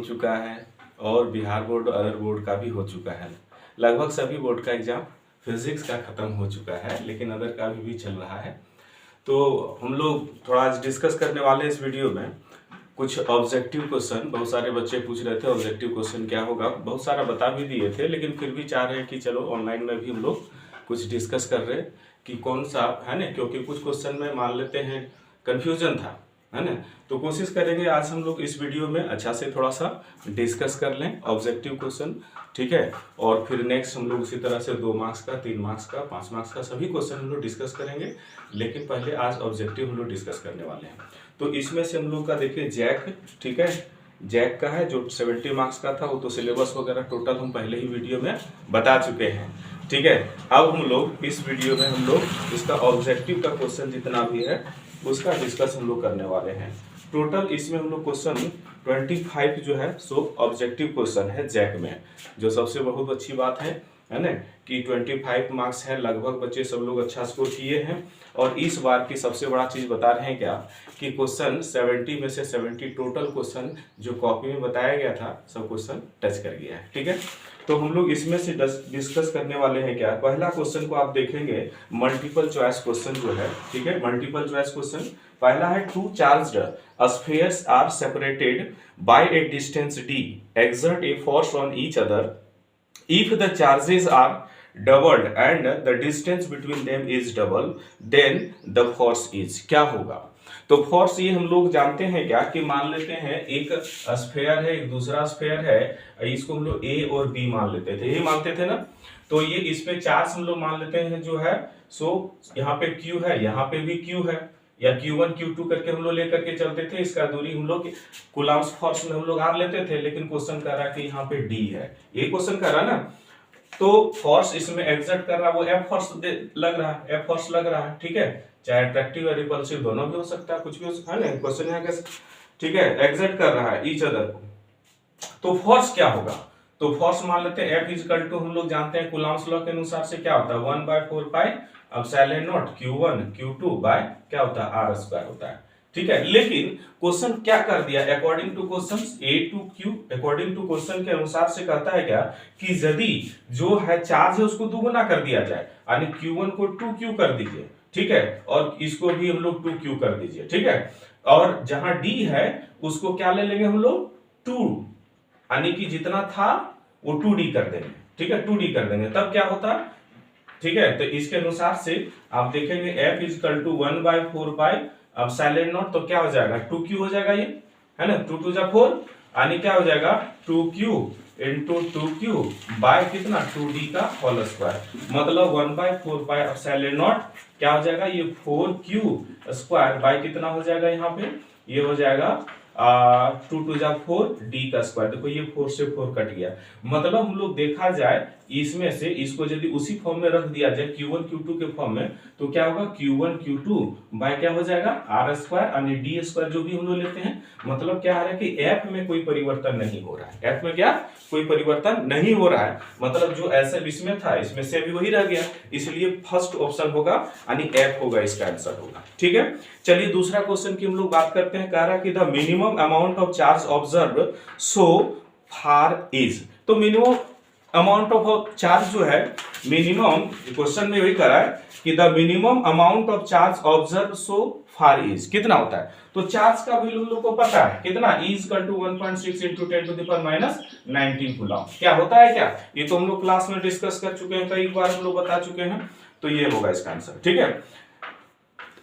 हो चुका है और बिहार बोर्ड और अदर बोर्ड का भी हो चुका है। लगभग सभी बोर्ड का एग्जाम फिजिक्स का ख़त्म हो चुका है, लेकिन अदर का भी चल रहा है। तो हम लोग थोड़ा आज डिस्कस करने वाले हैं इस वीडियो में कुछ ऑब्जेक्टिव क्वेश्चन। बहुत सारे बच्चे पूछ रहे थे ऑब्जेक्टिव क्वेश्चन क्या होगा, बहुत सारा बता भी दिए थे, लेकिन फिर भी चाह रहे हैं कि चलो ऑनलाइन में भी हम लोग कुछ डिस्कस कर रहे हैं कि कौन सा है ना, क्योंकि कुछ क्वेश्चन में मान लेते हैं कन्फ्यूजन था, है ना। तो कोशिश करेंगे आज हम लोग इस वीडियो में अच्छा से थोड़ा सा डिस्कस कर लें ऑब्जेक्टिव क्वेश्चन, ठीक है। और फिर नेक्स्ट हम लोग उसी तरह से 2 मार्क्स का, 3 मार्क्स का, 5 मार्क्स का सभी क्वेश्चन हम लोग डिस्कस करेंगे। लेकिन पहले आज ऑब्जेक्टिव हम लोग डिस्कस करने वाले हैं। तो इसमें से हम लोग का देखिए जैक, ठीक है, जैक का है जो 70 मार्क्स का था, वो तो सिलेबस वगैरह टोटल हम पहले ही वीडियो में बता चुके हैं, ठीक है। अब हम लोग इस वीडियो में हम लोग इसका ऑब्जेक्टिव का क्वेश्चन जितना भी है उसका डिस्कस हम लोग करने वाले हैं। टोटल इसमें हम लोग क्वेश्चन 25 जो है सो ऑब्जेक्टिव क्वेश्चन है जैक में, जो सबसे बहुत अच्छी बात है ना, कि 25 मार्क्स है। लगभग बच्चे सब लोग अच्छा स्कोर किए हैं। और इस बार की सबसे बड़ा चीज़ बता रहे हैं क्या, कि क्वेश्चन 70 में से 70 टोटल क्वेश्चन जो कॉपी में बताया गया था सब क्वेश्चन टच कर गया है, ठीक है। तो हम लोग इसमें से डिस्कस करने वाले हैं क्या, पहला क्वेश्चन को आप देखेंगे मल्टीपल चॉइस क्वेश्चन जो है, ठीक है। मल्टीपल चॉइस क्वेश्चन पहला है, two charged spheres are separated by a distance d, exert a force on each other. If the charges are doubled and the distance between them is double, then the force is, क्या होगा। तो force ये हम लोग जानते हैं क्या, कि मान लेते हैं एक स्फीयर है, एक दूसरा स्फीयर है, इसको हम लोग ए और बी मान लेते थे, यही मानते थे ना। तो ये इसमें चार्ज हम लोग मान लेते हैं जो है सो यहाँ पे क्यू है, यहाँ पे भी क्यू है, या Q1 Q2 करके हम लोग लेकर के चलते थे। इसका दूरी हम लोग कूलम्ब्स फोर्स में हम लोग आर लेते थे, लेकिन क्वेश्चन कर रहा है कि यहाँ पे D है, ये क्वेश्चन कर रहा है ना। तो फोर्स इसमें एग्जर्ट कर रहा है वो F फोर्स लग रहा है, F फोर्स लग रहा है, ठीक है। चाहे अट्रैक्टिव या रिपल्सिव दोनों भी हो सकता है, कुछ भी हो सकता है ना। क्वेश्चन यहाँ का, ठीक है, एग्जर्ट कर रहा है ईच अदर को। तो फोर्स क्या होगा, तो फोर्स मान लेते हैं F इक्वल टू, हम लोग जानते हैं कूलम्ब्स लॉ के अनुसार से क्या होता है 1/4 pi epsilon not Q1 Q2 bye क्या होता है R स्क्वायर होता है, ठीक है। लेकिन क्वेश्चन क्या कर दिया, according to question A to Q, according to question के अनुसार से कहता है क्या, कि यदि जो है चार्ज है उसको दुगुना कर दिया जाए, यानी Q1 को 2Q कर दीजिए, ठीक है, और इसको भी हम लोग 2Q कर दीजिए, ठीक है। और जहां D है उसको क्या ले लेंगे हम लोग 2, यानी कि जितना था वो 2D कर देंगे, ठीक है, 2D कर देंगे, तब क्या होता है, ठीक है। तो इसके अनुसार से आप देखेंगे F equal to 1/4 pi epsilon naught, तो क्या हो जाएगा 2Q हो जाएगा, ये है ना, 2 2 जा 4, यानी क्या हो जाएगा 2Q इंटू 2Q बाय कितना 2D का होल स्क्वायर, मतलब 1/4 पाई एप्सिलॉन नॉट क्या हो जाएगा, ये 4Q स्क्वायर बाय कितना हो जाएगा, यहाँ पे ये हो जाएगा 2 2 जा 4 D का स्क्वायर। देखो ये 4 से 4 कट गया, मतलब हम लोग देखा जाए इसमें से इसको यदि उसी फॉर्म में रख दिया जाए Q1 Q2 के फॉर्म में, तो क्या होगा Q1 Q2 बाय क्या हो जाएगा R स्क्वायर, यानी D स्क्वायर जो भी हम लोग लेते हैं। मतलब क्या है कि F में कोई परिवर्तन नहीं हो रहा है, F में क्या कोई परिवर्तन नहीं हो रहा है, मतलब जो ऐसे इसमें था इसमें से भी वही रह गया, इसलिए फर्स्ट ऑप्शन होगा, यानी F होगा, इसका आंसर होगा, ठीक है। चलिए दूसरा क्वेश्चन की हम लोग बात करते हैं। कह रहा है कि the minimum amount of charge observe so far is, तो मिनिमम अमाउंट ऑफ चार्ज जो है, मिनिमम क्वेश्चन में वही करा है कि the minimum amount of charge observe so far is कितना होता है। तो चार्ज का वैल्यू हम लोग को पता है कितना, E equal to 1.6 into 10 to the power minus 19 coulomb, क्या होता है क्या, ये तो हम लोग क्लास में डिस्कस कर चुके हैं, कई बार हम लोग बता चुके हैं। तो ये होगा इसका आंसर, ठीक है।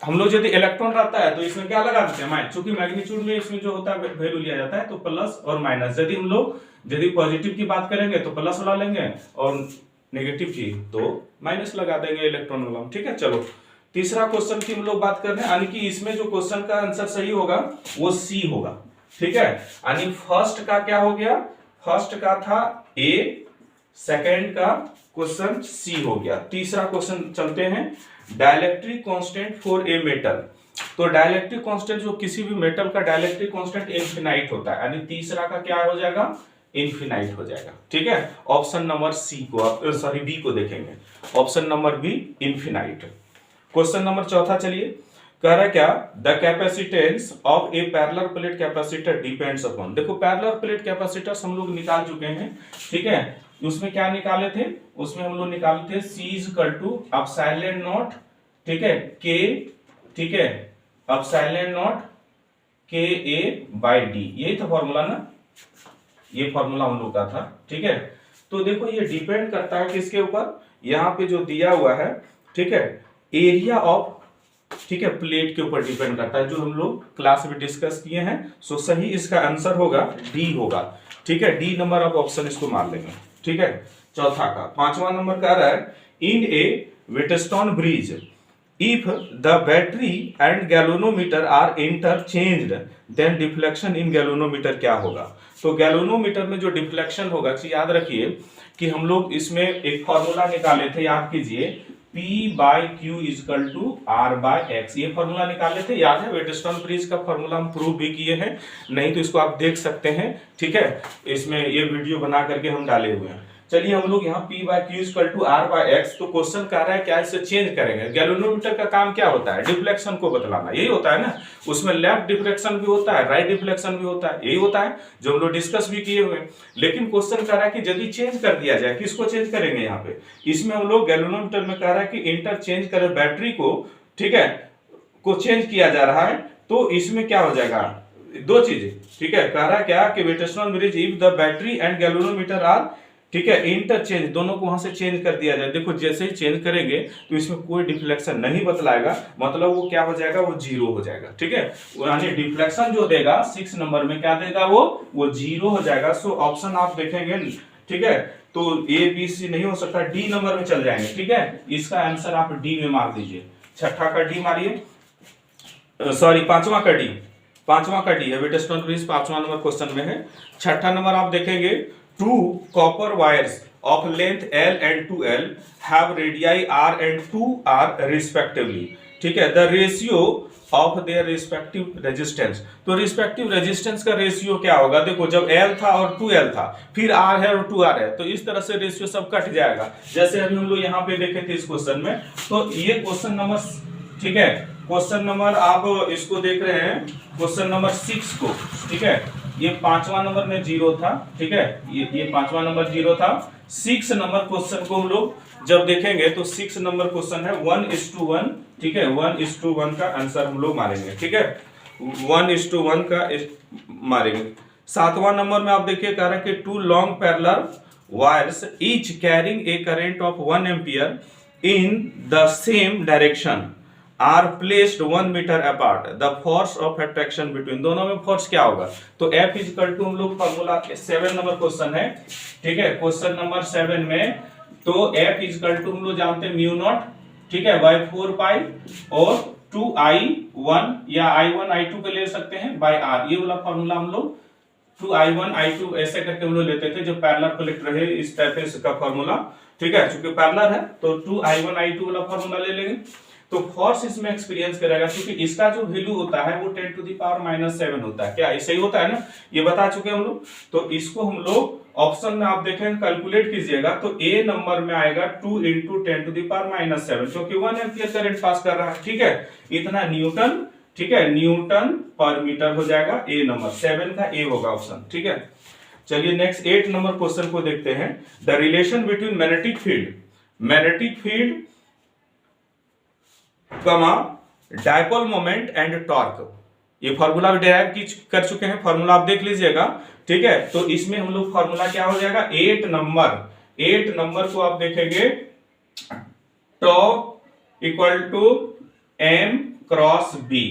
हम लोग यदि इलेक्ट्रॉन रहता है तो इसमें क्या लगा देते हैं, चूंकि मैग्नीट्यूड में इसमें जो होता है वैल्यू लिया जाता है, तो प्लस और माइनस, यदि हम लोग यदि पॉजिटिव की बात करेंगे तो प्लस वाला लेंगे, और नेगेटिव की तो माइनस लगा देंगे इलेक्ट्रॉन वाला, ठीक है। चलो तीसरा क्वेश्चन की हम लोग बात कर रहे हैं, यानी कि इसमें जो क्वेश्चन का आंसर सही होगा वो सी होगा, ठीक है। यानी फर्स्ट का क्या हो गया, फर्स्ट का था ए, सेकेंड का क्वेश्चन सी हो गया। तीसरा क्वेश्चन चलते हैं, dielectric constant for a metal, तो डाइलेक्ट्रिक कांस्टेंट जो किसी भी मेटल का डाइलेक्ट्रिक कांस्टेंट इनफिनाइट होता है, यानी तीसरा का क्या हो जाएगा इनफिनाइट हो जाएगा, ठीक है। ऑप्शन नंबर सी को सॉरी बी को देखेंगे, option number B infinite. Question number चौथा चलिए, कह रहा है क्या, the capacitance of a parallel plate capacitor depends upon. देखो पैरेलल प्लेट कैपेसिटर्स हम लोग निकाल चुके हैं, ठीक है। उसमें क्या निकाले थे, उसमें हम लोग निकाले थे C equal to epsilon naught, ठीक है, K, ठीक है, epsilon naught K A by D, यही था फॉर्मूला ना, ये फॉर्मूला हम लोग का था, ठीक है। तो देखो ये डिपेंड करता है किसके ऊपर, यहाँ पे जो दिया हुआ है, ठीक है, एरिया ऑफ, ठीक है, प्लेट के ऊपर डिपेंड करता है, जो हम लोग क्लास में डिस्कस किए हैं। सो सही इसका आंसर होगा डी होगा, ठीक है, डी नंबर ऑफ ऑप्शन इसको मार लेंगे, ठीक है। चौथा का 5वां नंबर कह रहा है, in a Wheatstone bridge if the battery and galvanometer are interchanged then deflection in galvanometer क्या होगा। तो गैल्वेनोमीटर में जो डिफ्लेक्शन होगा, याद रखिए कि हम लोग इसमें एक फॉर्मूला निकाले थे, याद कीजिए, P by Q equal to R by X, ये फॉर्मूला निकाले थे, याद है। वेटस्टोन ब्रिज का फॉर्मूला हम प्रूव भी किए हैं, नहीं तो इसको आप देख सकते हैं, ठीक है, इसमें ये वीडियो बना करके हम डाले हुए हैं। चलिए हम लोग यहाँ P by Q equal to R by X, तो क्वेश्चन कह रहा है क्या इसे चेंज करेंगे। गैल्वेनोमीटर का काम क्या होता है, डिफ्लेक्शन को बतलाना, यही होता है ना। उसमें लेफ्ट डिफ्लेक्शन भी होता है, राइट डिफ्लेक्शन भी होता है, यही होता है जो हम लोग डिस्कस भी किए हुए हैं। लेकिन क्वेश्चन कह रहा है कि यदि चेंज कर दिया जाए, किसको चेंज करेंगे यहाँ पे, इसमें हम लोग गैल्वेनोमीटर में कह रहा है कि इंटरचेंज करें बैटरी को, ठीक है, को चेंज किया जा रहा है। तो इसमें क्या हो जाएगा, दो चीजें, ठीक है। कह रहा है क्या कि Wheatstone bridge if the battery and galvanometer are, ठीक है, इंटरचेंज, दोनों को वहां से चेंज कर दिया जाए। देखो जैसे ही चेंज करेंगे तो इसमें कोई डिफ्लेक्शन नहीं बतलाएगा, मतलब वो क्या हो जाएगा, वो जीरो हो जाएगा, ठीक है। यानी डिफ्लेक्शन जो देगा 6 नंबर में क्या देगा, वो जीरो हो जाएगा। सो ऑप्शन आप देखेंगे, ठीक है, तो ए बी सी नहीं हो सकता, डी नंबर में चल जाएंगे, ठीक है। इसका आंसर आप डी में मार दीजिए, छठा का डी मारिए, सॉरी 5वां का डी, 5वां का डी है, वेटस्टोन ब्रिज 5वां नंबर क्वेश्चन में है। छठा नंबर आप देखेंगे, two copper wires of length L and 2L have radii R and 2R respectively, ठीक है, the ratio of their respective resistance। तो respective resistance का रेशियो क्या होगा, देखो जब L था और 2L था, फिर R है और 2R है, तो इस तरह से रेशियो सब कट जाएगा, जैसे अभी हम लोग यहाँ पे देखे थे इस क्वेश्चन में। तो ये क्वेश्चन नंबर, ठीक है, क्वेश्चन नंबर आप इसको देख रहे हैं, क्वेश्चन नंबर 6 को, ठीक है, ये 5वां नंबर में जीरो था, ठीक है, ये 5वां नंबर जीरो था। 6 नंबर क्वेश्चन को हम लोग जब देखेंगे तो 6 नंबर क्वेश्चन है 1:1, ठीक है, 1:1 का आंसर हम लोग मारेंगे, ठीक है, 1:1 का मारेंगे। 7वां नंबर में आप देखिए कह रहा है कि 2 long parallel wires each carrying a current of 1 ampere in the same direction are placed 1 metre apart, the force of attraction between, दोनों में फोर्स क्या होगा। तो F इक्वल टू हम लोग फॉर्मूला 7 नंबर क्वेश्चन है, ठीक है, क्वेश्चन नंबर 7 में, तो F इक्वल टू हम लोग जानते हैं म्यू नॉट, ठीक है, बाई 4 पाई और 2I1 या I1 I2 को ले सकते हैं बाय R, ये वाला फॉर्मूला हम लोग 2I1 I2 ऐसे करके हम लोग लेते थे जब पैरेलल प्लेट रहे, इस टाइप का फॉर्मूला, ठीक है, चूंकि पैरेलल है तो 2I1 I2 वाला फॉर्मूला ले लेंगे। तो फोर्स इसमें एक्सपीरियंस करेगा, क्योंकि इसका जो वैल्यू होता है वो 10⁻⁻7 होता है, क्या सही होता है ना, ये बता चुके हैं हम लोग। तो इसको हम लोग ऑप्शन में आप देखें कैलकुलेट कीजिएगा तो ए नंबर में आएगा 2 × 10⁻⁷, क्योंकि 1 एम्पियर करंट पास कर रहा है, ठीक है, इतना न्यूटन, ठीक है, न्यूटन पर मीटर हो जाएगा, ए नंबर 7 का ए होगा ऑप्शन, ठीक है। चलिए नेक्स्ट 8 नंबर क्वेश्चन को देखते हैं, the relation between magnetic field कमा डायपोल मोमेंट एंड टॉर्क, ये फॉर्मूला भी डिराइव कर चुके हैं, फॉर्मूला आप देख लीजिएगा, ठीक है। तो इसमें हम लोग फॉर्मूला क्या हो जाएगा, 8 नंबर को आप देखेंगे, tau equal to m cross b,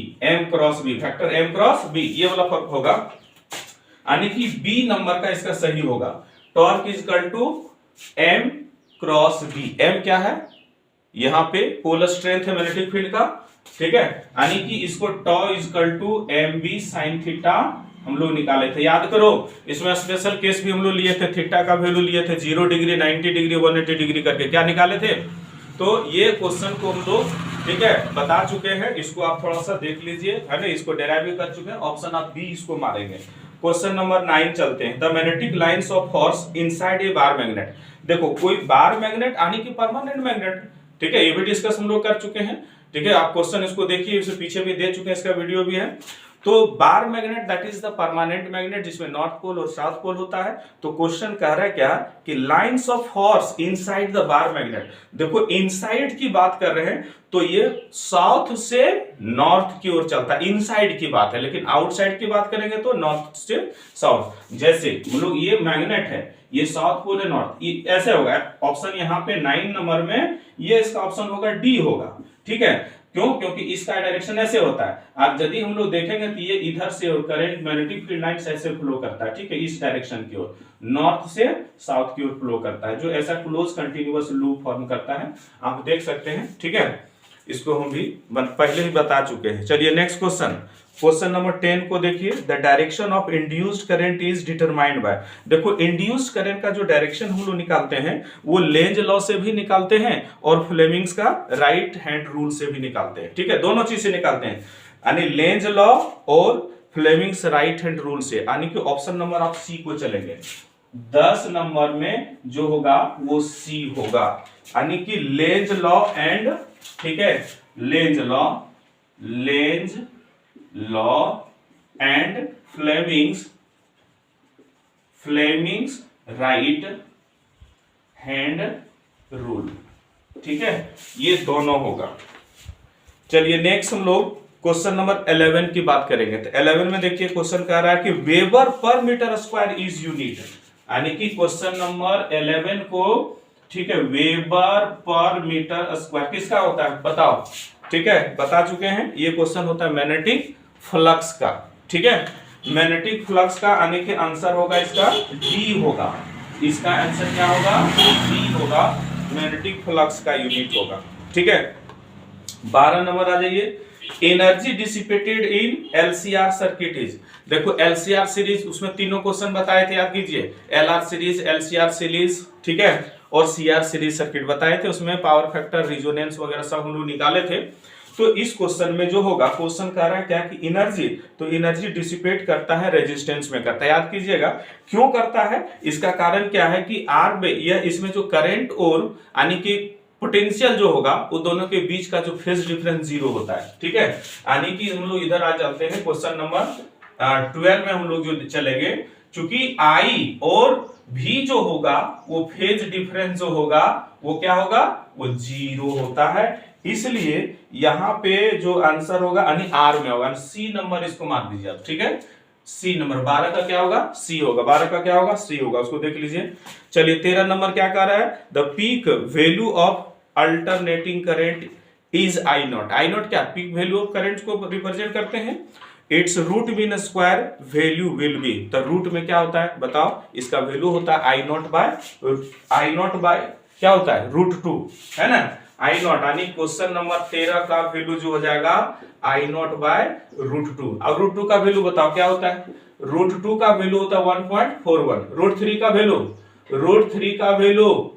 factor m cross b, ये वाला होगा, यानी कि b नंबर का इसका सही होगा। Torque equal to m cross b, m क्या है, यहां पे पोलर स्ट्रेंथ है मैग्नेटिक फील्ड का, ठीक है, यानी कि इसको tau equal to mb sin theta हम लोग निकाले थे, याद करो, इसमें स्पेशल केस भी हम लोग लिए थे, थीटा का वैल्यू लिए थे 0 डिग्री, 90 डिग्री, 180 डिग्री करके, क्या निकाले थे। तो ये क्वेश्चन को हम लोग, ठीक है, बता चुके हैं, इसको आप थोड़ा सा देख लीजिए, है ना, इसको डेराइव भी कर चुके हैं, ऑप्शन आप बी इसको मारेंगे। क्वेश्चन नंबर 9 चलते हैं, the magnetic lines of force inside a bar magnet. देखो कोई बार मैग्नेट यानी कि परमानेंट मैग्नेट, ठीक है, ये भी डिस्कस हम लोग कर चुके हैं, ठीक है, आप क्वेश्चन इसको देखिए, इससे पीछे भी दे चुके हैं, इसका वीडियो भी है। तो bar magnet that is the permanent magnet, जिसमें नॉर्थ पोल और साउथ पोल होता है। तो क्वेश्चन कह रहा है क्या कि lines of force inside the bar magnet. देखो इनसाइड की बात कर रहे हैं तो ये साउथ से नॉर्थ की ओर चलता है, इनसाइड की बात है। लेकिन आउटसाइड की बात करेंगे तो नॉर्थ से साउथ। जैसे हम लोग ये मैग्नेट है, ये साउथ पोल है नॉर्थ, ये ऐसे होगा। ऑप्शन यहाँ पे 9 नंबर में ये इसका ऑप्शन होगा डी होगा। ठीक है, क्यों? क्योंकि इसका डायरेक्शन ऐसे होता है। अब यदि हम लोग देखेंगे तो ये इधर से और करंट मैग्नेटिक फील्ड लाइंस ऐसे फ्लो करता है। ठीक है, इस डायरेक्शन की ओर, नॉर्थ से साउथ की ओर फ्लो करता है, जो ऐसा क्लोज कंटिन्यूअस लूप फॉर्म करता है, आप देख सकते हैं। ठीक है, इसको हम भी पहले ही बता चुके हैं। चलिए नेक्स्ट क्वेश्चन, क्वेश्चन नंबर 10 को देखिए। The direction of induced current is determined by. देखो इंड्यूस्ड करंट का जो डायरेक्शन हम लोग निकालते हैं वो लेंज लॉ से भी निकालते हैं और फ्लेमिंग्स का राइट हैंड रूल से भी निकालते हैं। ठीक है, दोनों चीज से निकालते हैं, यानी लेंज लॉ और फ्लेमिंग्स राइट हैंड रूल से। यानी कि ऑप्शन नंबर आप सी को चलेंगे, 10 नंबर में जो होगा वो सी होगा, यानी कि लेंज लॉ एंड, ठीक है, Lenz law and Fleming's right hand rule. ठीक है, ये दोनों होगा। चलिए नेक्स्ट हम लोग क्वेश्चन नंबर 11 की बात करेंगे। तो 11 में देखिए क्वेश्चन कह रहा है कि वेबर पर मीटर स्क्वायर इज यूनिट, यानी कि क्वेश्चन नंबर 11 को, ठीक है, वेबर पर मीटर स्क्वायर किसका होता है बताओ। ठीक है, बता चुके हैं, ये क्वेश्चन होता है मैग्नेटिक फ्लक्स का। ठीक है, मैग्नेटिक फ्लक्स का, आने के आंसर होगा इसका डी होगा। इसका आंसर क्या होगा? डी होगा, मैग्नेटिक फ्लक्स का यूनिट होगा। ठीक है, 12 नंबर आ जाइए। Energy dissipated in LCR circuit is. देखो एलसीआर सीरीज, उसमें तीनों क्वेश्चन बताए थे, याद कीजिए। एलआर सीरीज, एलसीआर सीरीज, ठीक है, और सीआर सीरीज सर्किट बताए थे। उसमें पावर फैक्टर, रिजोनेंस वगैरह सब हम लोग निकाले थे। तो इस क्वेश्चन में जो होगा, क्वेश्चन कह रहा है क्या कि एनर्जी, तो एनर्जी डिसिपेट करता है रेजिस्टेंस में करता है। याद कीजिएगा क्यों करता है, इसका कारण क्या है कि आर में यह, इसमें जो करंट और यानी कि पोटेंशियल जो होगा वो दोनों के बीच का जो फेज डिफरेंस 0 होता है। ठीक है, यानी कि हम लोग इधर आ जाते हैं क्वेश्चन नंबर 12 में हम लोग जो चलेंगे, चूंकि आई और भी जो होगा वो फेज डिफरेंस जो होगा वो क्या होगा, वो 0 होता है। इसलिए यहां पे जो आंसर होगा यानी आर में होगा, सी नंबर इसको मार दीजिए आप। ठीक है, सी नंबर 12 का क्या होगा, सी होगा। 12 का क्या होगा, सी होगा, उसको देख लीजिए। चलिए 13 नंबर क्या कह रहा है, the peak value of alternating current is I naught. I naught क्या, पीक वैल्यू ऑफ करंट को रिप्रेजेंट करते हैं। Its root mean square value will be, तो रूट में क्या होता है बताओ, इसका वैल्यू होता है आई नॉट बाय क्या होता है, √2, है ना। आई नॉट यानी क्वेश्चन नंबर 13 का वैल्यू जो हो जाएगा आई नॉट बाय √2। अब √2 का वैल्यू बताओ क्या होता है, √2 का वैल्यू होता है 1.41। √3 का वैल्यू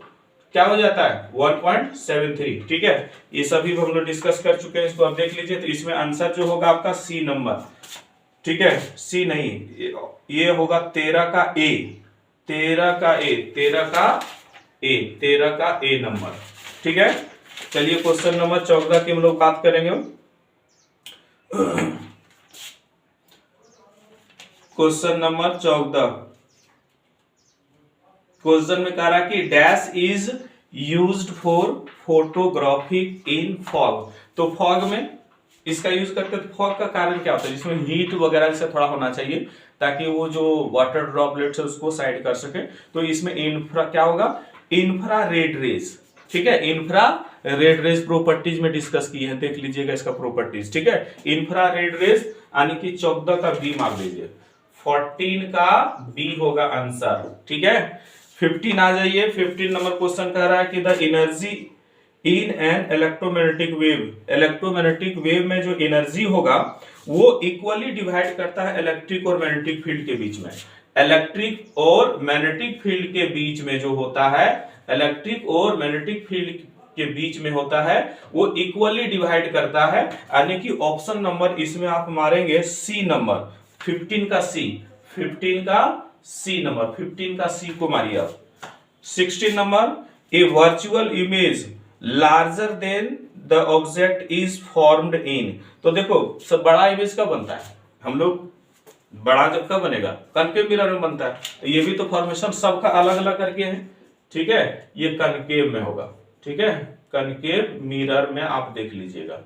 क्या हो जाता है 1.73। ठीक है, ये सभी हम लोग डिस्कस कर चुके हैं, इसको आप देख लीजिए। तो इसमें आंसर जो होगा आपका सी नंबर, ठीक है, सी नहीं, ये होगा 13 का ए नंबर। ठीक है, चलिए क्वेश्चन नंबर 14 की हम लोग बात करेंगे। क्वेश्चन नंबर 14, क्वेश्चन में कह रहा है कि dash is used for photography in fog. तो फॉग में इसका यूज करते हैं। फॉग का कारण क्या होता है, जिसमें हीट वगैरह से थोड़ा होना चाहिए ताकि वो जो वाटर ड्रॉपलेट्स है उसको साइड कर सके। तो इसमें इंफ्रा क्या होगा, इंफ्रारेड रेज। ठीक है, इंफ्रारेड रेज प्रॉपर्टीज में डिस्कस की है, देख लीजिएगा इसका प्रॉपर्टीज। ठीक है, इंफ्रारेड रेज यानी कि 14 का बी मार दीजिए, 14 का बी होगा आंसर। ठीक है, 15 आ जाइए। 15 नंबर क्वेश्चन कह रहा है कि the energy in an electromagnetic wave में जो एनर्जी होगा वो इक्वली डिवाइड करता है इलेक्ट्रिक और मैग्नेटिक फील्ड के बीच में। इलेक्ट्रिक और मैग्नेटिक फील्ड के बीच में जो होता है, इलेक्ट्रिक और मैग्नेटिक फील्ड के बीच में होता है, वो इक्वली डिवाइड करता है। यानी कि ऑप्शन नंबर इसमें आप मारेंगे सी नंबर, 15 का सी को मारिए आप। 16 number, A virtual image larger than the object is formed in. तो देखो सब बड़ा इमेज कब बनता है, हम लोग बड़ा जब कब बनेगा, कनकेव मिरर में बनता है। तो ये भी तो फॉर्मेशन सबका अलग अलग करके है, ठीक है, ये कनकेव में होगा, ठीक है, कनकेव मिरर में आप देख लीजिएगा।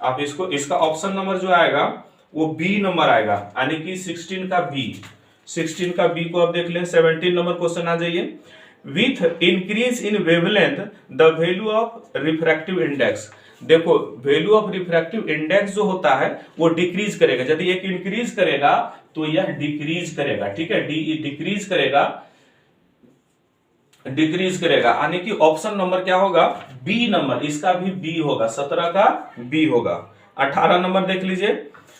आप इसको, इसका ऑप्शन नंबर जो आएगा वो बी नंबर आएगा, यानी कि 16 का बी, 16 का बी को आप देख लें। 17 नंबर क्वेश्चन आ जाइए। With increase in wavelength the value of refractive index. देखो वैल्यू ऑफ रिफ्रैक्टिव इंडेक्स जो होता है वो डिक्रीज करेगा, यदि एक इंक्रीज करेगा तो यह डिक्रीज करेगा, ठीक है, डिक्रीज करेगा, डिक्रीज करेगा, यानी कि ऑप्शन नंबर क्या होगा, बी नंबर, इसका भी बी होगा, 17 का बी होगा। 18 नंबर देख लीजिए।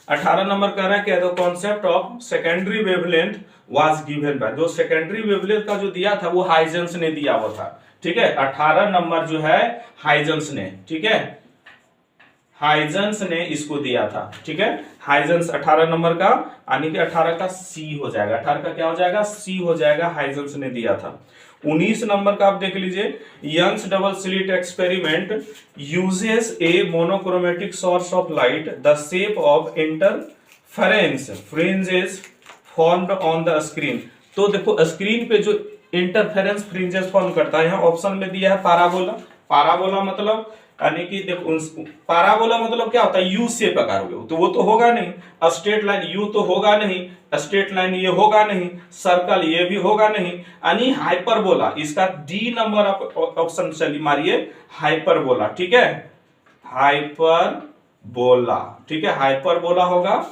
18 नंबर कह रहा है क्या, the concept of secondary wavelength was given by, जो सेकेंडरी वेवलेंथ का जो दिया था वो हाइजेंस ने दिया हुआ था, ठीक है। 18 नंबर जो है हाइजेंस ने, ठीक है, हाइजेंस ने इसको दिया था, ठीक है, हाइजेंस 18 नंबर का, यानी कि 18 का सी हो जाएगा, 18 का क्या हो जाएगा, सी हो जाएगा, हाइजेंस ने दिया था। 19 नंबर का आप देख लीजिए। Young's double slit experiment uses a monochromatic source of light, the shape of interference fringes formed on the screen. तो देखो स्क्रीन पे जो इंटरफेरेंस फ्रिंजेस फॉर्म करता है, यहाँ ऑप्शन में दिया है पाराबोला। पाराबोला मतलब, यानी कि देखो पाराबोला मतलब क्या होता है, यू शेप आकार हो, तो वो तो होगा नहीं। स्ट्रेट लाइन यू तो होगा नहीं, स्ट्रेट लाइन ये होगा नहीं, सर्कल ये भी होगा नहीं, यानी हाइपरबोला। इसका डी नंबर आप ऑप्शन चलिए मारिए, हाइपरबोला, ठीक है, हाइपरबोला, ठीक है, हाइपरबोला होगा,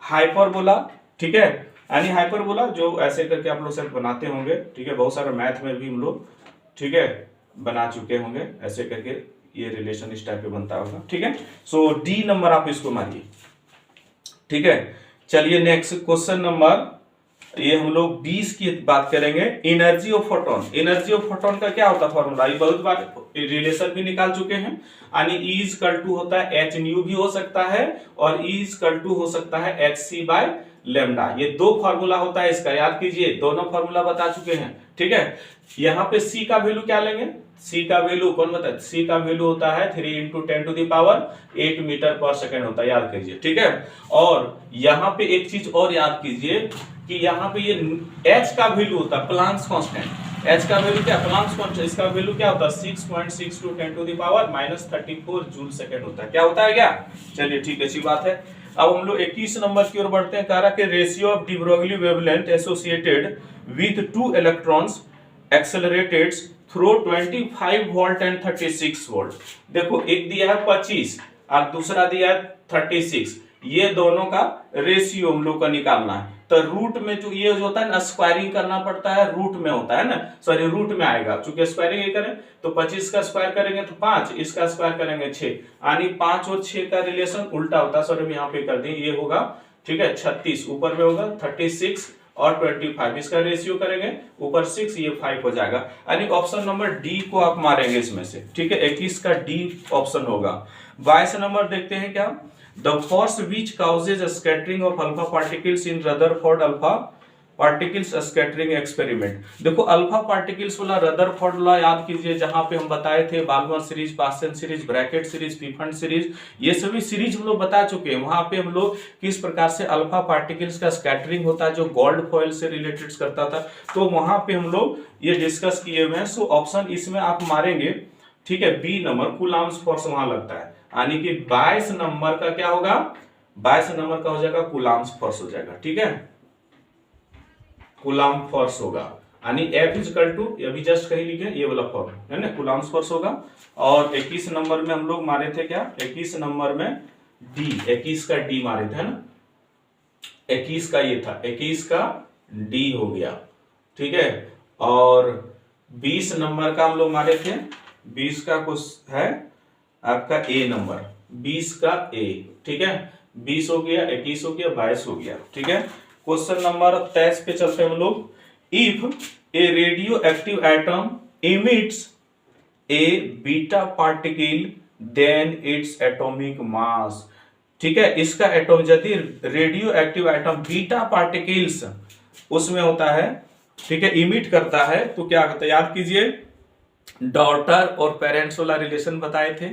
हाइपरबोला, ठीक है, यानी हाइपरबोला जो ऐसे करके आप लोग सब बनाते होंगे, ठीक है, बहुत सारे मैथ में भी हम लोग, ठीक है, बना चुके होंगे, ऐसे करके ये रिलेशन इस टाइप पे बनता होगा, ठीक है। सो डी नंबर आप इसको मारिए, ठीक है। चलिए नेक्स्ट क्वेश्चन नंबर, ये हम लोग 20 की बात करेंगे। Energy of photon, energy of photon का क्या होता है फॉर्मूला, ये बहुत बार रिलेशन भी निकाल चुके हैं, यानी E इक्वल टू होता है h न्यू भी हो सकता है और E इक्वल टू हो सकता है hc बाय लेमडा। ये दो फॉर्मूला होता है इसका, याद कीजिए, दोनों फॉर्मूला बता चुके हैं, ठीक है। यहाँ पे C का वैल्यू क्या लेंगे, C का वैल्यू कौन बता, C का वैल्यू होता है 3 × 10⁻8 मीटर पर सेकेंड होता है, याद कीजिए, ठीक है। और यहाँ पे एक चीज और याद कीजिए कि यहाँ पे ये H का वैल्यू होता है प्लांक्स कांस्टेंट। H का वैल्यू क्या, प्लांक्स कांस्टेंट, इसका वैल्यू क्या होता है 6.62 10⁻−34 जूल सेकेंड होता है, क्या होता है क्या। चलिए ठीक है, अच्छी बात है। अब हम लोग 21 नंबर की ओर बढ़ते हैं। कह रहा कि ratio of de Broglie wavelength associated with 2 electrons accelerated through 25 volt and 36 volt. देखो एक दिया है 25 और दूसरा दिया है 36, ये दोनों का रेशियो हम लोग का निकालना है। तो रूट में जो ये जो होता है ना, स्क्वायरिंग करना पड़ता है, रूट में होता है ना, सॉरी रूट में आएगा, चूंकि स्क्वायरिंग ये करें तो 25 का स्क्वायर करेंगे तो 5, इसका स्क्वायर करेंगे 6, यानी 5 और 6 का रिलेशन उल्टा होता है, सॉरी हम यहाँ पे कर दें, ये होगा, ठीक है, 36 ऊपर में होगा 36 और 25, इसका रेशियो करेंगे ऊपर 6, ये 5 हो जाएगा, यानी ऑप्शन नंबर डी को आप मारेंगे इसमें से, ठीक है, 21 का डी ऑप्शन होगा। 22 नंबर देखते हैं क्या, The force which causes a scattering of alpha particles in Rutherford alpha particles scattering experiment। देखो अल्फा पार्टिकल्स वाला रदरफोर्ड लॉ याद कीजिए, जहां पे हम बताए थे Balmer series, Pascal series, Brackett series, Pfund series, ये सभी सीरीज हम लोग बता चुके हैं। वहां पे हम लोग किस प्रकार से अल्फा पार्टिकल्स का स्कैटरिंग होता है, जो गोल्ड फॉइल से रिलेटेड करता था, तो वहां पे हम लोग ये डिस्कस किए हुए हैं। सो ऑप्शन इसमें आप मारेंगे, ठीक है, बी नंबर, कूलम्ब्स फोर्स वहां लगता है, यानी कि 22 नंबर का क्या होगा, 22 नंबर का हो जाएगा कूलम्ब्स फोर्स हो जाएगा, ठीक है, कूलम्ब फोर्स होगा, यानी F इक्वल टू, ये भी जस्ट कहीं लिखे ये वाला फॉर्म है ना, कूलम्ब्स फोर्स होगा। और 21 नंबर में हम लोग मारे थे क्या, 21 नंबर में D, 21 का D मारे थे ना, 21 का ये था, 21 का D हो गया, ठीक है। और 20 नंबर का हम लोग मारे थे, 20 का कुछ है आपका ए नंबर, 20 का ए, ठीक है, 20 हो गया, 21 हो गया, 22 हो गया, ठीक है। क्वेश्चन नंबर 23 पे चलते हैं हम लोग। If a radioactive atom emits a beta particle then its atomic mass, ठीक है, इसका एटॉम, यदि radioactive atom beta particles उसमें होता है, ठीक है, इमिट करता है, तो क्या करता है, याद कीजिए डॉटर और पेरेंट्स वाला रिलेशन बताए थे,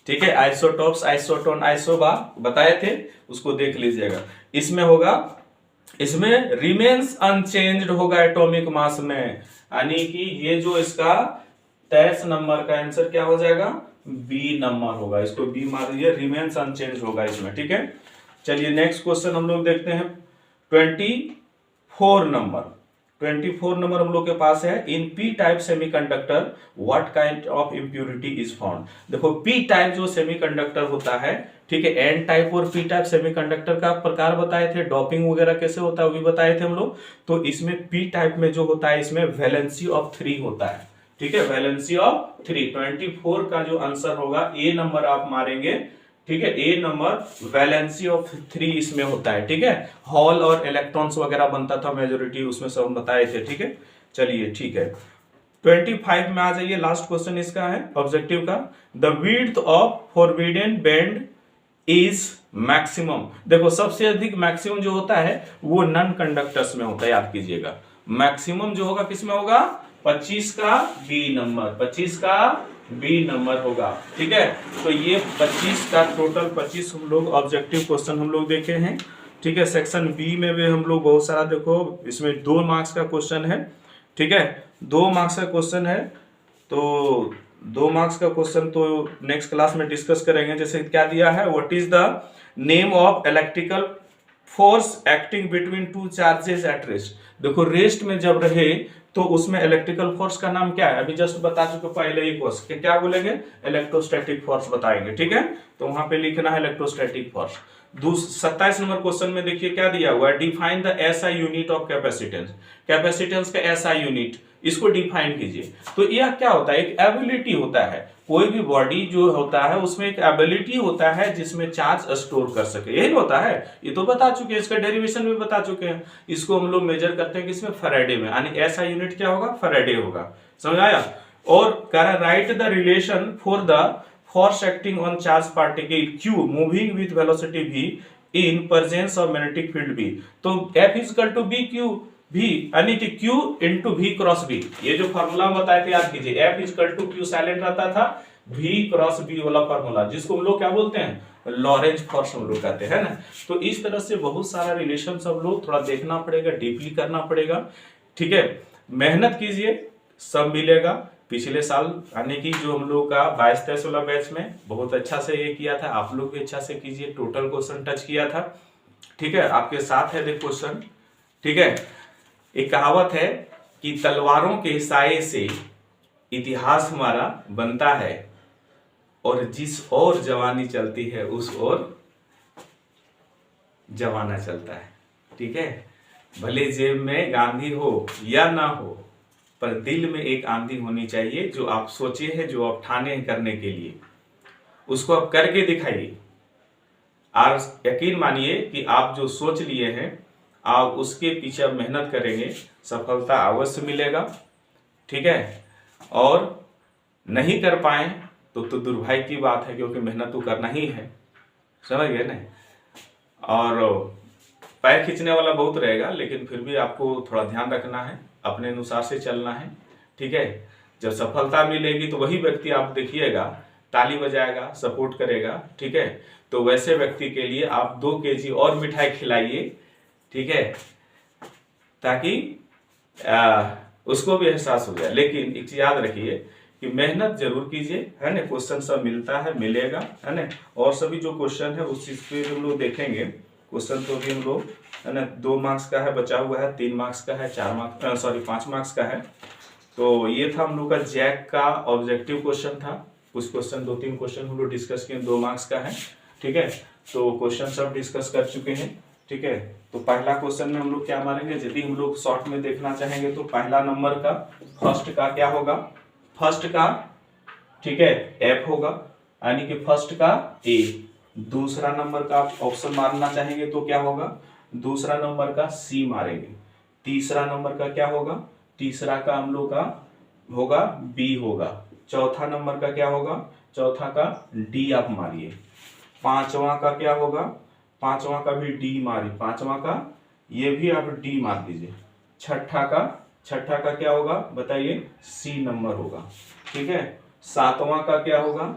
ठीक है, आइसोटोप्स, आइसोटोन, आइसोबा बताए थे, उसको देख लीजिएगा। इसमें होगा, इसमें रिमेन्स अनचेंज्ड होगा एटॉमिक मास में, यानी कि ये जो इसका 23 नंबर का आंसर क्या हो जाएगा, बी नंबर होगा। इसको बी मार दीजिए, रिमेन्स अनचेंज्ड होगा इसमें। ठीक है, चलिए नेक्स्ट क्वेश्चन हम लोग देखते हैं। 24 नंबर, 24 नंबर हम लोग के पास है, in P type semiconductor what kind of impurity is found. देखो पी टाइप जो सेमीकंडक्टर होता है, ठीक है, एन टाइप और पी टाइप सेमीकंडक्टर का प्रकार बताए थे, डॉपिंग वगैरह कैसे होता है वो भी बताए थे हम लोग। तो इसमें पी टाइप में जो होता है, इसमें वैलेंसी ऑफ 3 होता है। ठीक है, वैलेंसी ऑफ 3, 24 का जो आंसर होगा ए नंबर आप मारेंगे। ठीक है, ए नंबर वैलेंसी ऑफ 3 इसमें होता है। ठीक है, हॉल और इलेक्ट्रॉन्स वगैरह बनता था मेजोरिटी, उसमें सब बताए थे। ठीक है, चलिए ठीक है, 25 में आ जाइए, लास्ट क्वेश्चन इसका है ऑब्जेक्टिव का। The width of forbidden band is maximum. देखो सबसे अधिक मैक्सिमम जो होता है वो नॉन कंडक्टर्स में होता है, याद कीजिएगा। मैक्सिमम जो होगा किसमें होगा, 25 का बी नंबर, 25 का बी नंबर होगा। ठीक है, तो ये 25 का टोटल 25 हम लोग ऑब्जेक्टिव क्वेश्चन हम लोग देखे हैं। ठीक है, सेक्शन बी में भी हम लोग बहुत सारा, देखो इसमें 2 मार्क्स का क्वेश्चन है। ठीक है, 2 मार्क्स का क्वेश्चन है, तो 2 मार्क्स का क्वेश्चन तो नेक्स्ट क्लास में डिस्कस करेंगे। जैसे क्या दिया है, what is the name of electrical force acting between 2 charges at rest. देखो रेस्ट में जब रहे तो उसमें इलेक्ट्रिकल फोर्स का नाम क्या है, अभी जस्ट बता चुके पहले ही कोर्स के, क्या बोलेंगे, इलेक्ट्रोस्टैटिक फोर्स बताएंगे। ठीक है, तो वहां पे लिखना है इलेक्ट्रोस्टैटिक फोर्स। 27 नंबर क्वेश्चन में देखिए क्या दिया हुआ है, define the SI unit of capacitance. Capacitance का एसआई यूनिट, इसको डिफाइन कीजिए। तो यह क्या होता है, एक एबिलिटी होता है, कोई भी बॉडी जो होता है उसमें एक एबिलिटी होता है जिसमें चार्ज स्टोर कर सके, यही होता है। ये तो बता चुके हैं, इसका डेरिवेशन भी बता चुके हैं। इसको हम लोग मेजर करते हैं किसमें, फैराडे में, यानी ऐसा यूनिट क्या होगा, फैराडे होगा। समझ आया। और कह रहा है right the relation for the force acting on charge particle Q moving with velocity v in presence of magnetic field B। तो F is equal to B Q भी, यानी कि Q into V cross B। ये जो formula बताए थे याद कीजिए, F is equal to Q silent रहता था, V क्रॉस B वाला फॉर्मूला, जिसको हम लोग क्या बोलते हैं, लॉरेंज फोर्स हम लोग कहते हैं ना। तो इस तरह से बहुत सारा रिलेशन सब लोग थोड़ा देखना पड़ेगा, डीपली करना पड़ेगा। ठीक है, मेहनत कीजिए, सब मिलेगा। पिछले साल यानी कि जो हम लोग का 22-23 वाला बैच में बहुत अच्छा से ये किया था, आप लोग भी अच्छा से कीजिए, टोटल क्वेश्चन टच किया था। ठीक है, आपके साथ है देख क्वेश्चन। ठीक है, एक कहावत है कि तलवारों के साये से इतिहास हमारा बनता है, और जिस ओर जवानी चलती है उस ओर जमाना चलता है। ठीक है, भले जेब में गांधी हो या ना हो, पर दिल में एक आंधी होनी चाहिए, जो आप सोचे हैं, जो आप ठाने हैं करने के लिए, उसको आप करके दिखाइए। आप यकीन मानिए कि आप जो सोच लिए हैं, आप उसके पीछे आप मेहनत करेंगे, सफलता अवश्य मिलेगा। ठीक है, और नहीं कर पाए तो दुर्भाग्य की बात है, क्योंकि मेहनत तो करना ही है। समझ गए ना। और पैर खींचने वाला बहुत रहेगा, लेकिन फिर भी आपको थोड़ा ध्यान रखना है, अपने अनुसार से चलना है। ठीक है, जब सफलता मिलेगी तो वही व्यक्ति आप देखिएगा ताली बजाएगा, सपोर्ट करेगा। ठीक है, तो वैसे व्यक्ति के लिए आप 2 केजी और मिठाई खिलाइए। ठीक है, ताकि उसको भी एहसास हो जाए। लेकिन एक चीज याद रखिए कि मेहनत जरूर कीजिए, है ना। क्वेश्चन सब मिलता है, मिलेगा, है ना। और सभी जो क्वेश्चन है उस चीज पे हम लोग देखेंगे। क्वेश्चन तो भी हम लोग, है ना, 2 मार्क्स का है, बचा हुआ है 3 मार्क्स का है, 5 मार्क्स का है। तो ये था हम लोग का जैक का ऑब्जेक्टिव क्वेश्चन था। कुछ क्वेश्चन 2-3 क्वेश्चन हम लोग डिस्कस किए, 2 मार्क्स का है। ठीक है, तो क्वेश्चन सब डिस्कस कर चुके हैं। ठीक है, तो पहला क्वेश्चन में हम लोग क्या मारेंगे, यदि हम लोग शॉर्ट में देखना चाहेंगे तो पहला नंबर का फर्स्ट का क्या होगा, फर्स्ट का, ठीक है, F होगा, यानी कि फर्स्ट का A। दूसरा नंबर का ऑप्शन मारना चाहेंगे तो क्या होगा, दूसरा नंबर का C मारेंगे। तीसरा नंबर का क्या होगा, तीसरा का हम लोग का होगा B होगा। चौथा नंबर का क्या होगा, चौथा का D आप मारिए। पांचवा का क्या होगा, पांचवा का भी D मारिए, पांचवा का ये भी आप D मार दीजिए। छठा का क्या होगा बताइए, C नंबर होगा। ठीक है, सातवां का क्या होगा,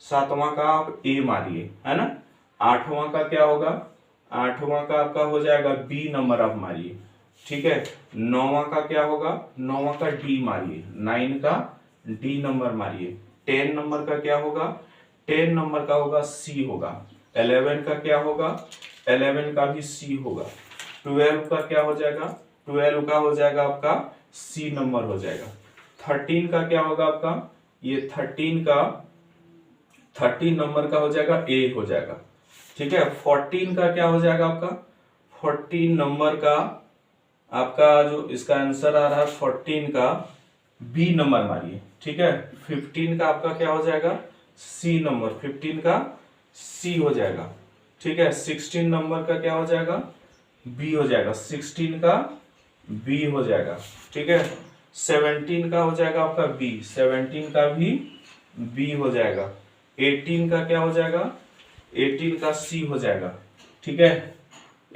सातवां का आप ए मारिए, है ना। आठवां का क्या होगा, आठवां का आपका हो जाएगा बी नंबर आप मारिए, ठीक है। नौवां का क्या होगा, नौवां का डी मारिए, 9 का डी नंबर मारिए। 10 नंबर का क्या होगा, 10 नंबर का होगा सी होगा। 11 का क्या होगा, 11 का भी सी होगा। 12 का क्या हो जाएगा, 12 का हो जाएगा आपका सी नंबर हो जाएगा। 13 का क्या होगा आपका, ये 13 नंबर का हो जाएगा ए हो जाएगा, ठीक है। 14 का क्या हो जाएगा आपका, 14 नंबर का आपका जो इसका आंसर आ रहा है 14 का बी नंबर मारिए, ठीक है। 15 का आपका क्या हो जाएगा, सी नंबर, 15 का सी हो जाएगा, ठीक है। 16 नंबर का क्या हो जाएगा, बी हो जाएगा, 16 का बी हो जाएगा, ठीक है। 17 का हो जाएगा आपका बी, 17 का भी बी हो जाएगा। 18 का क्या हो जाएगा, 18 का सी हो जाएगा, ठीक है।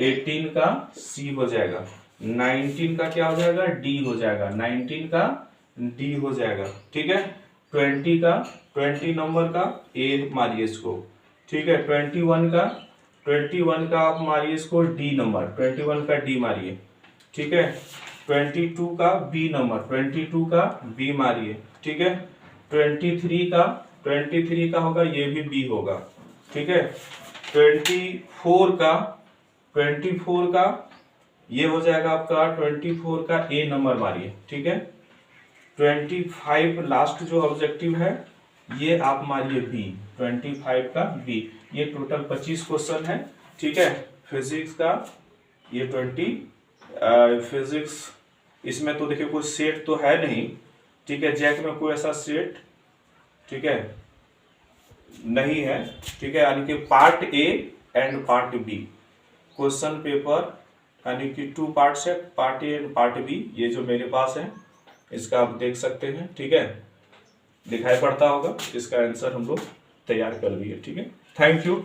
18 का सी हो जाएगा। 19 का क्या हो जाएगा, डी हो जाएगा, 19 का डी हो जाएगा, ठीक है। 20 का, 20 नंबर का ए मारिए इसको, ठीक है। 21 का आप मारिए इसको डी नंबर, 21 का डी मारिए, ठीक है। 22 का बी नंबर, 22 का बी मारिए, ठीक है। 23 का होगा, ये भी बी होगा, ठीक है। 24 का ये हो जाएगा आपका, 24 का ए नंबर मारिए, ठीक है। 25 लास्ट जो ऑब्जेक्टिव है ये आप मारिए बी, 25 का बी। ये टोटल 25 क्वेश्चन है, ठीक है। फिजिक्स का ये 20 फिजिक्स, इसमें तो देखिए कोई सेट तो है नहीं, ठीक है। जैक में कोई ऐसा सेट, ठीक है, नहीं है, ठीक है। यानी कि part A and part B question paper, यानी कि 2 पार्ट्स है, part A and part B. ये जो मेरे पास है इसका आप देख सकते हैं, ठीक है, दिखाई पड़ता होगा। इसका आंसर हम लोग तैयार कर दिए, ठीक है। Thank you.